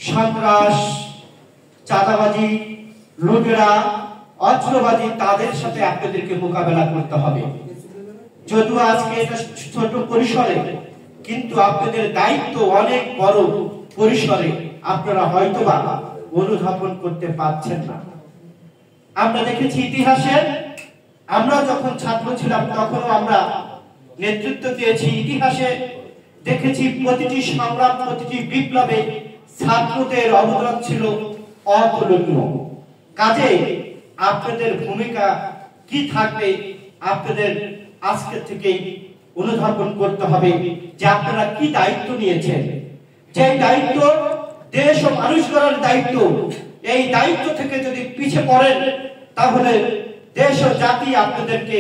সন্ত্রাস, চাঁদাবাজি, লুটেরা, অস্ত্রবাজি তাদের সাথে আপনাদেরকে মোকাবেলা করতে হবে। যদিও আজকে এটা ছোট পরিসরে, কিন্তু আপনাদের দায়িত্ব অনেক বড় পরিসরে, আপনারা হয়তোবা অনুধাবন করতে পারছেন না। আমরা দেখেছি ইতিহাসে, আমরা যখন ছাত্র ছিলাম তখনও আমরা নেতৃত্ব দিয়েছি। ইতিহাসে দেখেছি প্রতিটি সংগ্রাম, প্রতিটি বিপ্লবে ছাত্রদের অবদান ছিল অতুলনীয়। কাজে আপনাদের ভূমিকা কি থাকবে আপনাদের আজকে থেকে অনুধাবন করতে হবে যে আপনারা কি দায়িত্ব নিয়েছেন। যে দায়িত্ব দেশ ও মানুষ গড়ার দায়িত্ব, এই দায়িত্ব থেকে যদি পিছিয়ে পড়েন তাহলে দেশ ও জাতি আপনাদেরকে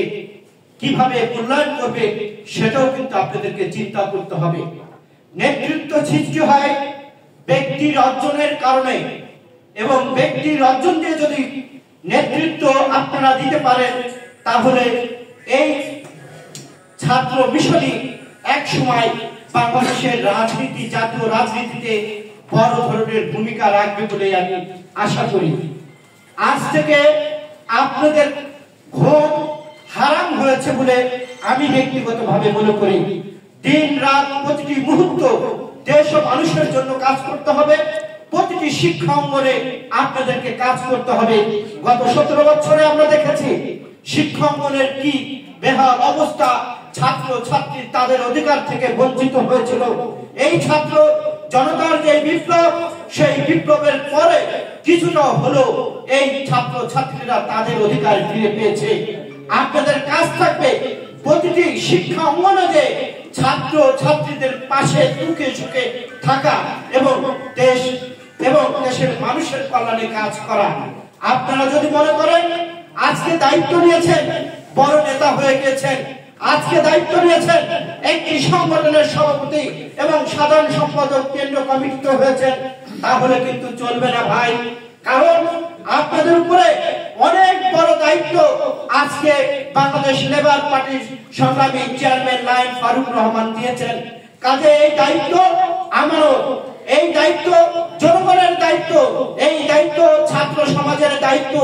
কিভাবে মূল্যায়ন করবে সেটাও কিন্তু আপনাদেরকে চিন্তা করতে হবে। নেতৃত্ব সৃষ্টি হয় ব্যক্তির অর্জনের কারণে, এবং ব্যক্তির অর্জন দিয়ে যদি নেতৃত্ব আপনারা দিতে পারেন তাহলে এই ছাত্র মিশনই এক সময় বাংলাদেশের রাজনীতি, জাতীয় রাজনীতিতে বড় ধরনের ভূমিকা রাখবে বলে আমি আশা করি। আজ থেকে আপনাদের ঘুম হারাম হয়েছে বলে আমি ব্যক্তিগতভাবে মনে করি। দিন রাত প্রতিটি মুহূর্ত দেশ ও মানুষের জন্য কাজ করতে হবে। প্রতিটি শিক্ষা অঙ্গনে আপনাদেরকে কাজ করতে হবে। গত 17 বছরে আমরা দেখেছি শিক্ষা অঙ্গনের কি বেহাল অবস্থা, ছাত্র ছাত্রী তাদের অধিকার থেকে বঞ্চিত হয়েছিল। এই ছাত্র জনতার যে বিপ্লব, সেই বিপ্লবের পরে কিছুটা হলো এই ছাত্র ছাত্রীরা তাদের অধিকার ফিরে পেয়েছে। আপনাদের কাজ থাকবে প্রতিটি শিক্ষা অঙ্গনে যে ছাত্র ছাত্রীদের পাশে সুখে সুখে থাকা এবং দেশের মানুষের কল্যাণে কাজ করা। আপনারা যদি মনে করেন আজকে দায়িত্ব নিয়েছেন, বড় নেতা হয়ে গেছেন, আজকে দায়িত্ব নিয়েছেন একটি সংগঠনের সভাপতি এবং সাধারণ সম্পাদক কেন্দ্র কমিটিতে হয়েছেন, তাহলে কিন্তু চলবে না ভাই। কারণ আপনাদের উপরে অনেক বড় দায়িত্ব আজকে বাংলাদেশ লেবার পার্টির সংগ্রামী চেয়ারম্যান নায়েব ফারুক রহমান দিয়েছেন। কাজে এই দায়িত্ব আমারও, এই দায়িত্ব জনগণের দায়িত্ব, এই দায়িত্ব ছাত্র সমাজের দায়িত্ব।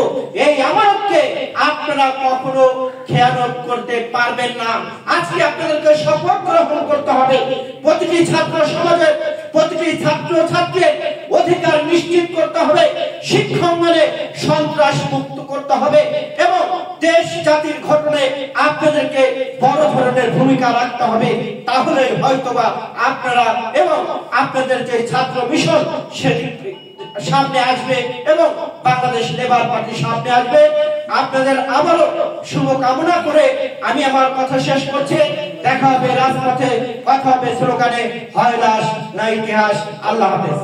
এই আমানতকে আপনারা কখনো খেয়ানত করতে পারবেন না। আজকে আপনাদেরকে শপথ গ্রহণ করতে হবে। প্রতিটি ছাত্র সমাজের, প্রতিটি ছাত্র ছাত্রীর অধিকার নিশ্চিত করতে হবে, শিক্ষা অঙ্গনে সন্ত্রাস মুক্ত করতে হবে এবং দেশ জাতির গঠনে আপনাদেরকে বড় ধরনের ভূমিকা রাখতে হবে। তাহলে হয়তোবা আপনারা এবং আপনাদের যে ছাত্র মিশন সেটি সামনে আসবে এবং বাংলাদেশ লেবার পার্টি সামনে আসবে। আপনাদের আবারও শুভকামনা করে আমি আমার কথা শেষ করছি। দেখা হবে রাজপথে, কথা হবে স্লোগানে, হয় লাশ না ইতিহাস। আল্লাহ হাফেজ।